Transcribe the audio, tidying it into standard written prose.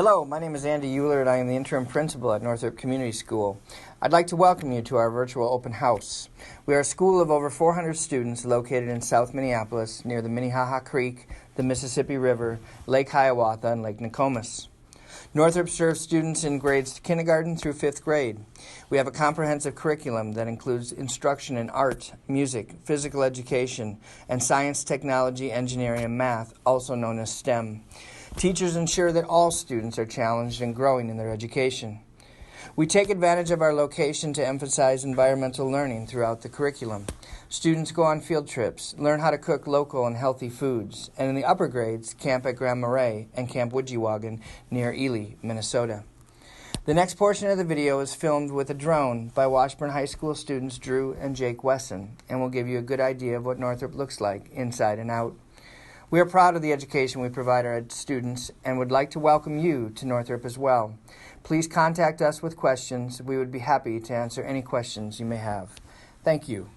Hello, my name is Andy Euler and I am the interim principal at Northrop Community School. I'd like to welcome you to our virtual open house. We are a school of over 400 students located in South Minneapolis near the Minnehaha Creek, the Mississippi River, Lake Hiawatha, and Lake Nokomis. Northrop serves students in grades kindergarten through 5th grade. We have a comprehensive curriculum that includes instruction in art, music, physical education, and science, technology, engineering, and math, also known as STEM. Teachers ensure that all students are challenged and growing in their education. We take advantage of our location to emphasize environmental learning throughout the curriculum. Students go on field trips, learn how to cook local and healthy foods, and in the upper grades, camp at Grand Marais and Camp Widgewagon near Ely, Minnesota. The next portion of the video is filmed with a drone by Washburn High School students Drew and Jake Wesson, and will give you a good idea of what Northrop looks like inside and out. We are proud of the education we provide our students and would like to welcome you to Northrop as well. Please contact us with questions. We would be happy to answer any questions you may have. Thank you.